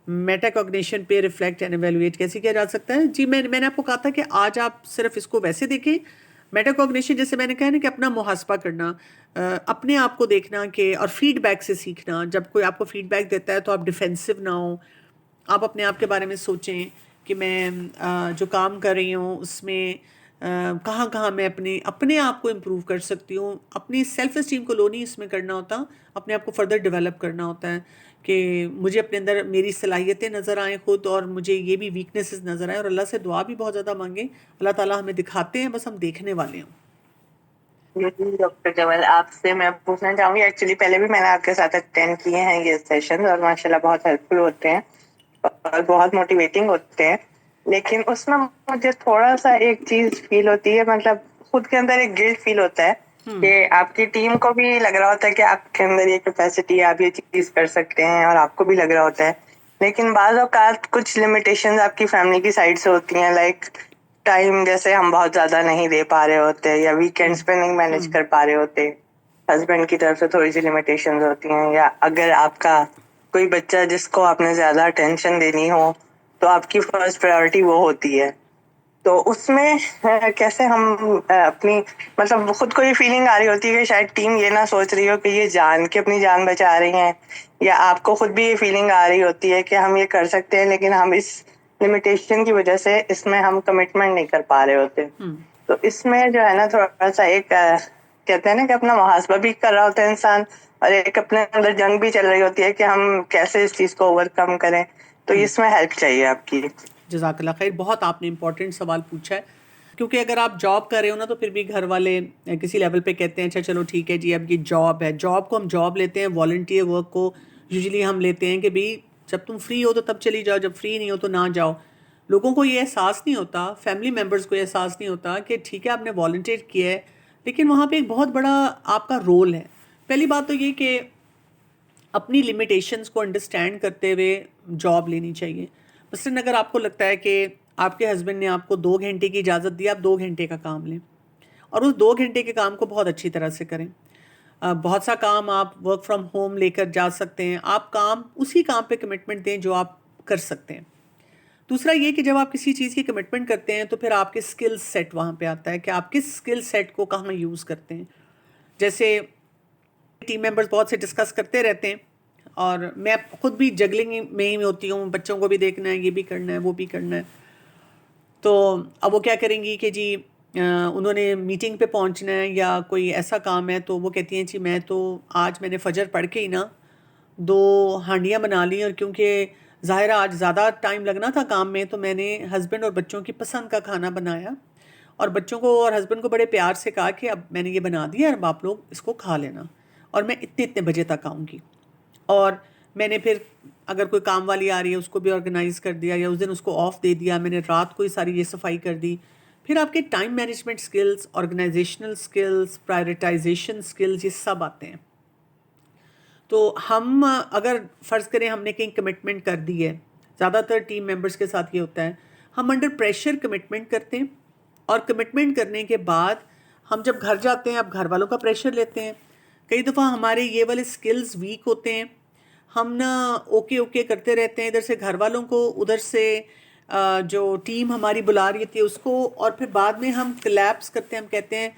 میٹا کوگنیشن پہ ریفلیکٹ اینڈ ایویلویٹ کیسے کیا جا سکتا ہے؟ جی میں نے آپ کو کہا تھا کہ آج آپ صرف اس کو ویسے دیکھیں. میٹا کوگنیشن جیسے میں نے کہا نا کہ اپنا محاسبہ کرنا، اپنے آپ کو دیکھنا کہ، اور فیڈ بیک سے سیکھنا. جب کوئی آپ کو فیڈ بیک دیتا ہے تو آپ ڈیفینسو نہ ہوں، آپ اپنے آپ کے بارے میں سوچیں کہ میں جو کام کر رہی ہوں اس میں کہاں کہاں میں اپنے آپ کو امپروو کر سکتی ہوں. اپنی سیلف اسٹیم کو لو نہیں اس میں کرنا ہوتا، اپنے آپ کو فردر ڈیولپ کرنا ہوتا ہے کہ مجھے اپنے اندر میری صلاحیتیں نظر آئیں خود، اور مجھے یہ بھی ویکنیسز نظر آئیں. اور اللہ سے دعا بھی بہت زیادہ مانگیں، اللہ تعالیٰ ہمیں دکھاتے ہیں، بس ہم دیکھنے والے ہیں. جی ڈاکٹر جمل، آپ سے میں پوچھنا چاہوں گی، ایکچولی پہلے بھی میں نے آپ کے ساتھ اٹینڈ کیے ہیں یہ سیشن، اور ماشاءاللہ بہت ہیلپ فل ہوتے ہیں اور بہت موٹیویٹنگ ہوتے ہیں. لیکن اس میں مجھے تھوڑا سا ایک چیز فیل ہوتی ہے، مطلب خود کے اندر ایک گلٹ فیل ہوتا ہے کہ آپ کی ٹیم کو بھی لگ رہا ہوتا ہے کہ آپ کے اندر یہ کیپیسٹی ہے، آپ یہ چیز کر سکتے ہیں، اور آپ کو بھی لگ رہا ہوتا ہے. لیکن بعض اوقات کچھ لمیٹیشنز آپ کی فیملی کی سائڈ سے ہوتی ہیں، لائک ٹائم جیسے ہم بہت زیادہ نہیں دے پا رہے ہوتے، یا ویکینڈز پہ نہیں مینج کر پا رہے ہوتے، ہسبینڈ کی طرف سے تھوڑی سی لمیٹیشنز ہوتی ہیں، یا اگر آپ کا کوئی بچہ جس کو آپ نے زیادہ اٹینشن دینی ہو تو آپ کی فرسٹ پرائیورٹی وہ ہوتی ہے. تو اس میں کیسے ہم اپنی، مطلب خود کو یہ فیلنگ آ رہی ہوتی ہے کہ شاید ٹیم یہ نہ سوچ رہی ہو کہ یہ جان کے اپنی جان بچا رہی ہیں، یا آپ کو خود بھی یہ فیلنگ آ رہی ہوتی ہے کہ ہم یہ کر سکتے ہیں لیکن ہم اس لمیٹیشن کی وجہ سے اس میں ہم کمٹمنٹ نہیں کر پا رہے ہوتے. تو اس میں جو ہے نا تھوڑا سا ایک کہتے ہیں نا کہ اپنا محاسبہ بھی کر رہا ہوتا ہے انسان، اور ایک اپنے اندر جنگ بھی چل رہی ہوتی ہے کہ ہم کیسے اس چیز کو اوور کم کریں. تو اس میں ہیلپ چاہیے آپ کی. جزاک اللہ خیر، بہت آپ نے امپورٹنٹ سوال پوچھا ہے، کیونکہ اگر آپ جاب کر رہے ہو نا تو پھر بھی گھر والے کسی لیول پہ کہتے ہیں اچھا چلو ٹھیک ہے جی اب یہ جاب ہے. جاب کو ہم جاب لیتے ہیں، والنٹیئر ورک کو یوزلی ہم لیتے ہیں کہ بھئی جب تم فری ہو تو تب چلی جاؤ، جب فری نہیں ہو تو نہ جاؤ. لوگوں کو یہ احساس نہیں ہوتا، فیملی ممبرز کو یہ احساس نہیں ہوتا کہ ٹھیک ہے آپ نے والنٹیئر کیا ہے، لیکن وہاں پہ ایک بہت بڑا آپ کا رول ہے. پہلی بات تو یہ کہ اپنی لمیٹیشنز کو انڈرسٹینڈ کرتے ہوئے جاب لینی چاہیے. مثلاً اگر آپ کو لگتا ہے کہ آپ کے ہسبینڈ نے آپ کو 2 گھنٹے کی اجازت دی، آپ 2 گھنٹے کا کام لیں اور اس 2 گھنٹے کے کام کو بہت اچھی طرح سے کریں. بہت سا کام آپ ورک فرام ہوم لے کر جا سکتے ہیں، آپ اسی کام پہ کمٹمنٹ دیں جو آپ کر سکتے ہیں. دوسرا یہ کہ جب آپ کسی چیز کی کمٹمنٹ کرتے ہیں تو پھر آپ کے سکل سیٹ وہاں پہ آتا ہے کہ آپ کس سکل سیٹ کو کہاں یوز کرتے ہیں. جیسے ٹیم ممبرز بہت سے ڈسکس کرتے رہتے ہیں، اور میں خود بھی جگلنگ میں ہی ہوتی ہوں، بچوں کو بھی دیکھنا ہے، یہ بھی کرنا ہے، وہ بھی کرنا ہے. تو اب وہ کیا کریں گی کہ جی انہوں نے میٹنگ پہ پہنچنا ہے یا کوئی ایسا کام ہے، تو وہ کہتی ہیں جی آج میں نے فجر پڑھ کے ہی نا 2 ہانڈیاں بنا لی، اور کیونکہ ظاہر آج زیادہ ٹائم لگنا تھا کام میں تو میں نے ہسبینڈ اور بچوں کی پسند کا کھانا بنایا، اور بچوں کو اور ہسبینڈ کو بڑے پیار سے کہا کہ اب میں نے یہ بنا دیا، اب آپ لوگ اس کو کھا لینا، اور میں اتنے بجے تک آؤں گی. اور میں نے پھر اگر کوئی کام والی آ رہی ہے اس کو بھی آرگنائز کر دیا، یا اس دن اس کو آف دے دیا، میں نے رات کو ہی ساری یہ صفائی کر دی. پھر آپ کے time management skills, organizational skills, prioritization skills, یہ سب آتے ہیں. تو ہم اگر فرض کریں ہم نے کہیں کمٹمنٹ کر دی ہے، زیادہ تر ٹیم ممبرس کے ساتھ یہ ہوتا ہے، ہم انڈر پریشر کمٹمنٹ کرتے ہیں، اور کمٹمنٹ کرنے کے بعد ہم جب گھر جاتے ہیں اب گھر والوں کا پریشر لیتے ہیں. کئی دفعہ ہمارے یہ والے سکلز ویک ہوتے ہیں، ہم نا اوکے اوکے کرتے رہتے ہیں، ادھر سے گھر والوں کو، ادھر سے جو ٹیم ہماری بلا رہی ہوتی ہے اس کو، اور پھر بعد میں ہم کلیپس کرتے ہیں، ہم کہتے ہیں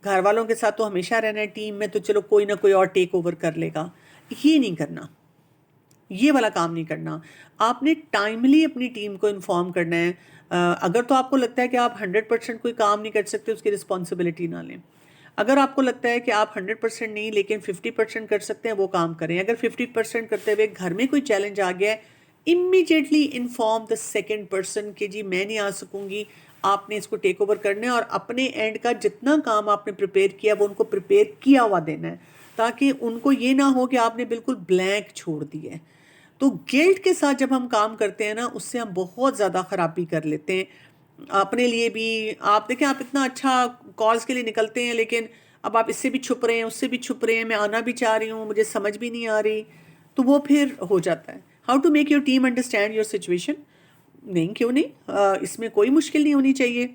گھر والوں کے ساتھ تو ہمیشہ رہنا ہے ٹیم میں، تو چلو کوئی نہ کوئی اور ٹیک اوور کر لے گا. یہ نہیں کرنا، یہ والا کام نہیں کرنا. آپ نے ٹائملی اپنی ٹیم کو انفارم کرنا ہے. اگر تو آپ کو لگتا ہے کہ آپ 100% کوئی کام نہیں کر سکتے، اس کی رسپانسبلٹی نہ لیں. اگر آپ کو لگتا ہے کہ آپ 100% نہیں لیکن 50% کر سکتے ہیں، وہ کام کریں. اگر 50% کرتے ہوئے گھر میں کوئی چیلنج آ گیا ہے، immediately inform the second person کہ جی میں نہیں آ سکوں گی، آپ نے اس کو ٹیک اوور کرنا ہے، اور اپنے اینڈ کا جتنا کام آپ نے پریپیئر کیا وہ ان کو پریپیئر کیا ہوا دینا ہے، تاکہ ان کو یہ نہ ہو کہ آپ نے بالکل بلینک چھوڑ دی ہے. تو گلٹ کے ساتھ جب ہم کام کرتے ہیں نا، اس سے ہم بہت زیادہ خرابی کر لیتے ہیں اپنے لیے بھی. آپ دیکھیں آپ اتنا اچھا کاز کے لیے نکلتے ہیں، لیکن اب آپ اس سے بھی چھپ رہے ہیں، اس سے بھی چھپ رہے ہیں، میں آنا بھی چاہ رہی ہوں، مجھے سمجھ بھی نہیں آ رہی، تو وہ پھر ہو جاتا ہے. How to make your team understand your situation. نہیں کیوں نہیں، اس میں کوئی مشکل نہیں ہونی چاہیے.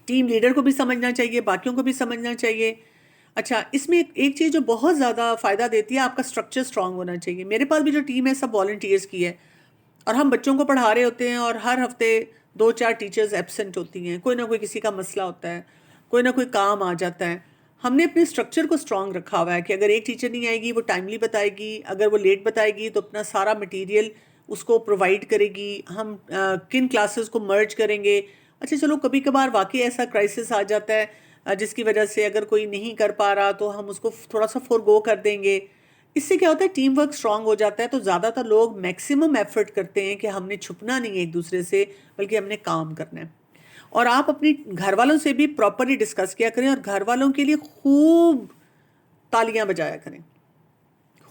ٹیم لیڈر کو بھی سمجھنا چاہیے، باقیوں کو بھی سمجھنا چاہیے. اچھا، اس میں ایک چیز جو بہت زیادہ فائدہ دیتی ہے، آپ کا سٹرکچر سٹرانگ ہونا چاہیے. میرے پاس بھی جو ٹیم ہے سب والنٹیئرس کی ہے، اور ہم بچوں کو پڑھا رہے ہوتے ہیں، اور ہر ہفتے 2-4 ٹیچرز ایبسنٹ ہوتی ہیں، کوئی نہ کوئی کسی کا مسئلہ ہوتا ہے، کوئی نہ کوئی کام آ جاتا ہے. ہم نے اپنے سٹرکچر کو سٹرانگ رکھا ہوا ہے کہ اگر ایک ٹیچر نہیں آئے گی وہ ٹائملی بتائے گی، اگر وہ لیٹ بتائے گی تو اپنا سارا مٹیریل اس کو پرووائڈ کرے گی. ہم کن کلاسز کو مرج کریں گے. اچھا چلو کبھی کبھار واقعی ایسا کرائسس آ جاتا ہے جس کی وجہ سے اگر کوئی نہیں کر پا رہا تو ہم اس کو تھوڑا سا فور گو کر دیں گے. اس سے کیا ہوتا ہے ٹیم ورک سٹرانگ ہو جاتا ہے. تو زیادہ تر لوگ میکسیمم ایفرٹ کرتے ہیں کہ ہم نے چھپنا نہیں ہے ایک دوسرے سے، بلکہ ہم نے کام کرنا ہے. اور آپ اپنی گھر والوں سے بھی پراپرلی ڈسکس کیا کریں، اور گھر والوں کے لیے خوب تالیاں بجایا کریں،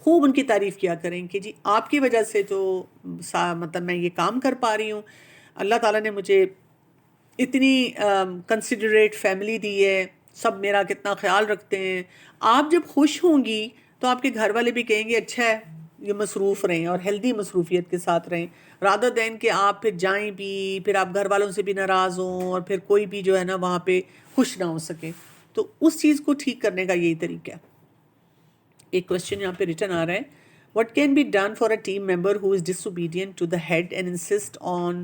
خوب ان کی تعریف کیا کریں کہ جی آپ کی وجہ سے تو مطلب میں یہ کام کر پا رہی ہوں، اللہ تعالیٰ نے مجھے اتنی کنسیڈریٹ فیملی دی ہے، سب میرا کتنا خیال رکھتے ہیں. آپ جب خوش ہوں گی تو آپ کے گھر والے بھی کہیں گے اچھا ہے یہ مصروف رہیں، اور ہیلدی مصروفیت کے ساتھ رہیں، رادر دین کہ آپ پھر جائیں بھی، پھر آپ گھر والوں سے بھی ناراض ہوں، اور پھر کوئی بھی جو ہے نا وہاں پہ خوش نہ ہو سکے. تو اس چیز کو ٹھیک کرنے کا یہی طریقہ ہے. ایک کوشچن یہاں پہ ریٹن آ رہا ہے، what can be done for a team member who is disobedient to the head and insist on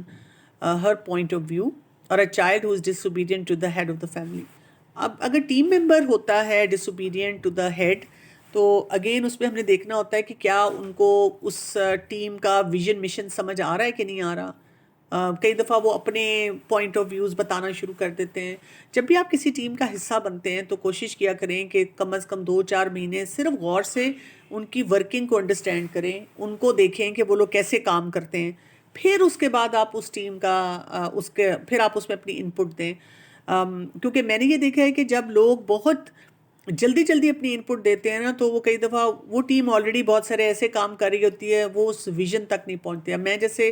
her point of view, or a child who is disobedient to the head of the family. اب اگر team member ہوتا ہے disobedient to the head، تو again اس پہ ہم نے دیکھنا ہوتا ہے کہ کیا ان کو اس ٹیم کا ویژن مشن سمجھ آ رہا ہے کہ نہیں آ رہا. کئی دفعہ وہ اپنے پوائنٹ آف ویوز بتانا شروع کر دیتے ہیں. جب بھی آپ کسی ٹیم کا حصہ بنتے ہیں تو کوشش کیا کریں کہ کم از کم 2-4 مہینے صرف غور سے ان کی ورکنگ کو انڈرسٹینڈ کریں، ان کو دیکھیں کہ وہ لوگ کیسے کام کرتے ہیں. پھر اس کے بعد آپ اس ٹیم کا پھر آپ اس میں اپنی ان پٹ دیں. کیونکہ میں نے یہ دیکھا ہے کہ جب لوگ بہت جلدی جلدی اپنی ان پٹ دیتے ہیں نا، تو وہ کئی دفعہ وہ ٹیم آلریڈی بہت سارے ایسے کام کر رہی ہوتی ہے، وہ اس ویژن تک نہیں پہنچتے. میں جیسے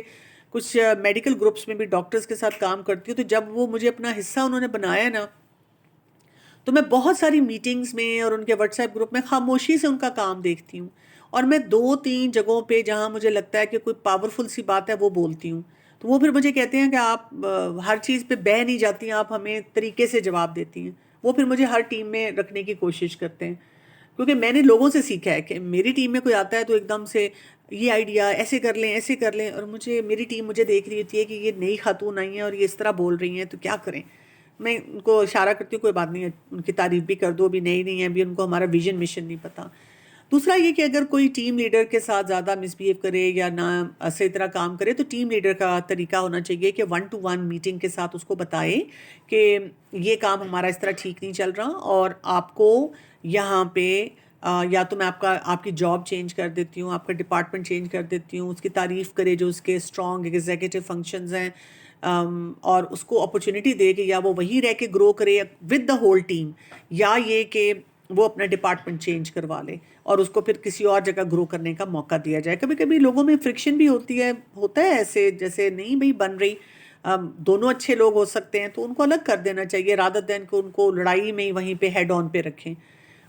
کچھ میڈیکل گروپس میں بھی ڈاکٹرز کے ساتھ کام کرتی ہوں، تو جب وہ مجھے اپنا حصہ انہوں نے بنایا نا، تو میں بہت ساری میٹنگز میں اور ان کے واٹس ایپ گروپ میں خاموشی سے ان کا کام دیکھتی ہوں، اور میں 2-3 جگہوں پہ جہاں مجھے لگتا ہے کہ کوئی پاورفل سی بات ہے وہ بولتی ہوں. تو وہ پھر مجھے کہتے ہیں کہ آپ ہر چیز پہ بہہ نہیں جاتی ہیں، آپ ہمیں طریقے سے جواب دیتی ہیں. وہ پھر مجھے ہر ٹیم میں رکھنے کی کوشش کرتے ہیں، کیونکہ میں نے لوگوں سے سیکھا ہے کہ میری ٹیم میں کوئی آتا ہے تو ایک دم سے یہ آئیڈیا ایسے کر لیں ایسے کر لیں، اور میری ٹیم مجھے دیکھ رہی ہوتی ہے کہ یہ نئی خاتون آئی ہیں اور یہ اس طرح بول رہی ہیں تو کیا کریں. میں ان کو اشارہ کرتی ہوں کوئی بات نہیں ہے، ان کی تعریف بھی کر دو، ابھی نئی نہیں ہے، ابھی ان کو ہمارا ویژن مشن نہیں پتہ. دوسرا یہ کہ اگر کوئی ٹیم لیڈر کے ساتھ زیادہ مس بہیو کرے یا نہ صحیح طرح کام کرے، تو ٹیم لیڈر کا طریقہ ہونا چاہیے کہ 1-to-1 میٹنگ کے ساتھ اس کو بتائے کہ یہ کام ہمارا اس طرح ٹھیک نہیں چل رہا، اور آپ کو یہاں پہ یا تو میں آپ کی جاب چینج کر دیتی ہوں، آپ کا ڈپارٹمنٹ چینج کر دیتی ہوں. اس کی تعریف کرے جو اس کے اسٹرانگ ایگزیکٹو فنکشنز ہیں، اور اس کو اپرچونٹی دے کہ یا وہ وہیں رہ کے گرو کرے ود دا ہول ٹیم، یا یہ کہ وہ اپنا ڈپارٹمنٹ چینج کروا لے اور اس کو پھر کسی اور جگہ گرو کرنے کا موقع دیا جائے. کبھی کبھی لوگوں میں فرکشن بھی ہوتا ہے ایسے جیسے نہیں بھائی بن رہی, دونوں اچھے لوگ ہو سکتے ہیں تو ان کو الگ کر دینا چاہیے رادر دین کو ان کو لڑائی میں ہی وہیں پہ ہیڈ آن پہ رکھیں.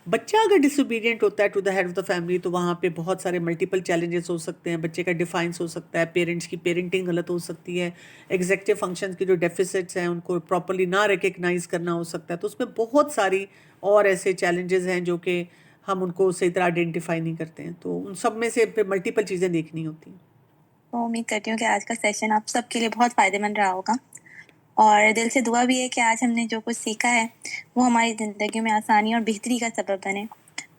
بچہ اگر ڈس اوبیڈینٹ ہوتا ہے to the head of the family تو وہاں پہ بہت سارے ملٹیپل چیلنجز ہو سکتے ہیں. بچے کا ڈیفائنس ہو سکتا ہے, پیرنٹس کی پیرنٹنگ غلط ہو سکتی ہے, ایگزیکٹو فنکشنز کی جو ڈیفیسٹس ہیں ان کو پراپرلی نہ ریکگنائز کرنا ہو سکتا ہے. تو اس میں بہت ساری اور ایسے چیلنجز ہیں جو کہ ہم ان کو صحیح طرح آئیڈینٹیفائی نہیں کرتے ہیں, تو ان سب میں سے پھر ملٹیپل چیزیں دیکھنی ہوتی ہیں. تو امید کرتی ہوں کہ آج کا سیشن آپ سب کے لیے بہت فائدے مند رہا ہوگا, اور دل سے دعا بھی ہے کہ آج ہم نے جو کچھ سیکھا ہے وہ ہماری زندگی میں آسانی اور بہتری کا سبب بنے.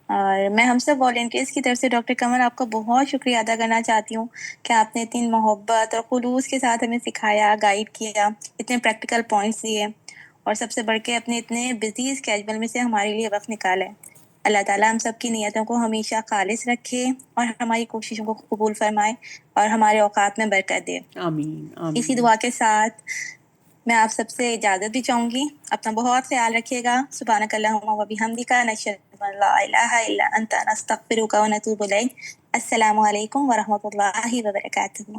اور میں ہم سب والنٹیئرس کی طرف سے ڈاکٹر قمر آپ کا بہت شکریہ ادا کرنا چاہتی ہوں کہ آپ نے اتنی محبت اور خلوص کے ساتھ ہمیں سکھایا, گائیڈ کیا, اتنے پریکٹیکل پوائنٹس دیے, اور سب سے بڑھ کے اپنے اتنے بزی اسکیجول میں سے ہمارے لیے وقت نکالے. اللہ تعالیٰ ہم سب کی نیتوں کو ہمیشہ خالص رکھے اور ہماری کوششوں کو قبول فرمائے اور ہمارے اوقات میں برکت دے. آمین اسی آمین. دعا کے ساتھ میں آپ سب سے اجازت بھی چاہوں گی. اپنا بہت خیال رکھیے گا. سبحانک اللہم و بحمدک, نشہد ان لا الہ الا انت, نستغفرک و نتوب الیک. السلام علیکم ورحمۃ اللہ وبرکاتہ.